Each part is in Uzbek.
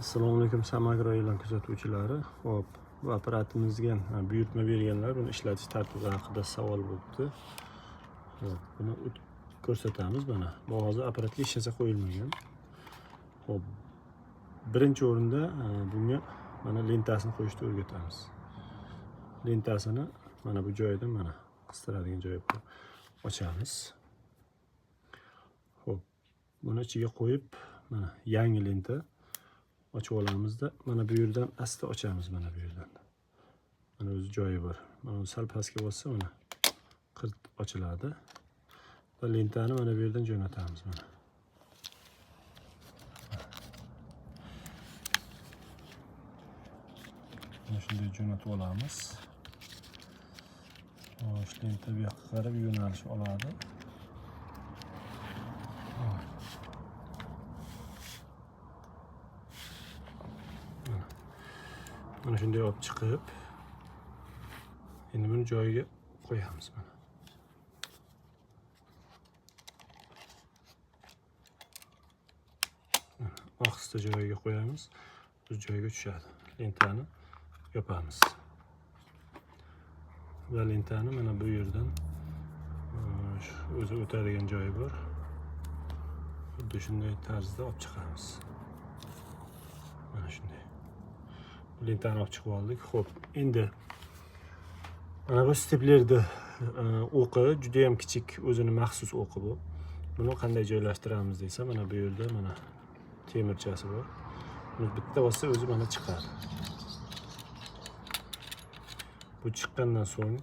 Assalomu alaykum Samagro e'lon kuzatuvchilari. Xo'p, bu apparatimizga buyurtma berganlar, buni ishlatish tartibi haqida savol bo'libdi. Xo'p, buni ko'rsatamiz mana. Bu hozir apparatga hech narsa qo'yilmagan. Xo'p, birinchi o'rinda bunga mana lentasini qo'yishni o'rgatamiz. Lentasini mana bu joyidan mana qistiradigan joyi bor. Ochamiz. Xo'p, buni ichiga qo'yib mana yangi lenta ochib olamizda, mana bu yerdan asta ochamiz, mana bu yerdan. Mana o'z joyi bor. Mana sal pastga bossa mana qirt ochiladi. Va lentani mana bu yerdan jo'natamiz mana. Mana shunday jo'natib olamiz. Xo'sh, lenta bu yoqqa qarab yo'nalish oladi. Mana shunday olib chiqib, endi buni joyiga qo'yamiz mana. Ohista joyiga qo'yamiz. O'z joyiga tushadi. Lentani yopamiz. Va lentani mana bu yerdan o'zi o'tadigan joyi bor. Xuddi shunday tarzda olib chiqamiz. Mana shunday. Lentani olib chiqib oldik. Xo'p, endi mana bu steplerni o'qi juda ham kichik, o'zini maxsus o'qi bu. Buni qanday joylashtiramiz desa, mana bu yerda mana temirchasi bor. Buni bitta bossa o'zi mana chiqadi. Bu chiqqandan so'ng,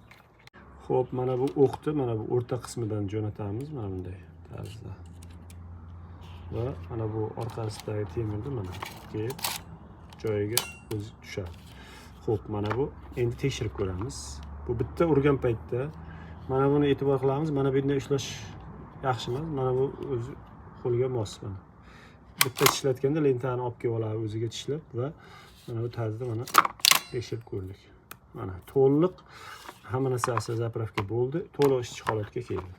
xo'p, mana bu o'qni mana bu o'rta qismidan jo'natamiz mana bunday tarzda. Va mana bu orqasidagi temirni mana kelib joyiga o'zi tushadi. Xo'p, mana bu endi tekshirib ko'ramiz. Bu bitta urgan paytda mana buni e'tibor qilamiz. Mana bu yerda ushlash yaxshi emas. Mana bu o'zi qo'lga mos mana. Bitta tishlatganda lentani olib kelib oladi o'ziga tishlab va mana bu tarzda mana tekshirib ko'rdik. Mana to'liq hamma narsasi zapravka bo'ldi. To'liq ishchi holatga keldi.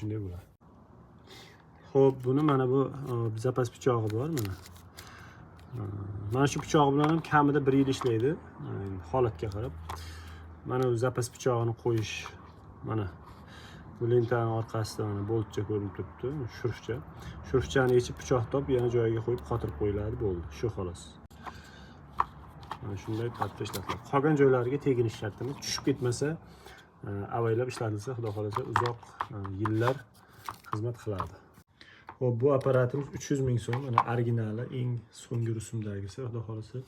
Shunday bo'ladi. Xo'p, buni mana bu zapas pichog'i bor mana. Mana shu pichoq bilan ham kamida 1 yil ishlaydi, holatga qarab. Mana bu zapas pichog'ini qo'yish mana bu lentani orqasida mana boltcha ko'rinib turibdi, shurfcha. Shurfchani yechib pichoq topib yana joyiga qo'yib qotirib qo'yiladi, bo'ldi. Shu xolos. Mana shunday tartibda ishlatiladi. Qolgan joylariga teginish shart emas. Tushib ketmasa, avaylab ishlatilsa, xudo xolasa uzoq yillar xizmat qiladi. Xo'p, bu apparatimiz 300 ming so'm, mana originali, eng so'nggi rusumdagisi, xudo xolasa.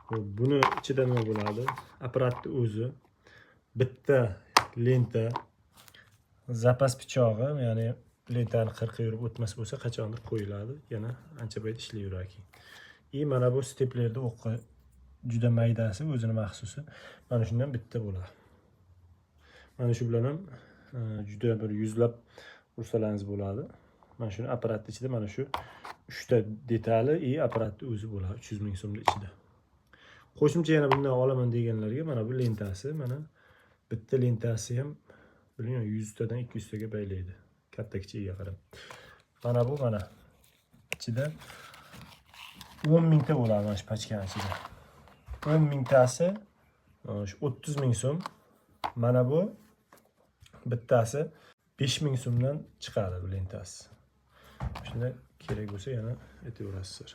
Xo'p, buni ichida nima bo'ladi? Apparatning o'zi, bitta lenta, zapas pichog'i, ya'ni lentani qirqib yurib o'tmas bo'lsa, qachondir qo'yiladi, yana ancha payt ishlayveradi keyin. Mana bu steplerning o'qi juda maydasi, o'zini maxsusi. Mana shundan bitta bo'ladi. Mana shu bilan ham juda bir yuzlab ursalaringiz bo'ladi. Mana shuni apparatning ichida mana shu 3 ta detali apparatning o'zi bo'ladi 300 ming so'mning ichida. Qo'shimcha yana bundan olaman deganlarga mana bu lentasi, mana bitta lentasi ham bilmayman 100 tadan 200 taga baylaydi. Katta kichigiga qarab. Mana bu mana ichida 10 mingta bo'ladi mana shu pachkaning ichida. 10 mingtasi shu 30 ming so'm. Mana bu bittasi 5 ming so'mdan chiqadi bu lentasi. Shunda kerak bo'lsa yana aytaverasizlar.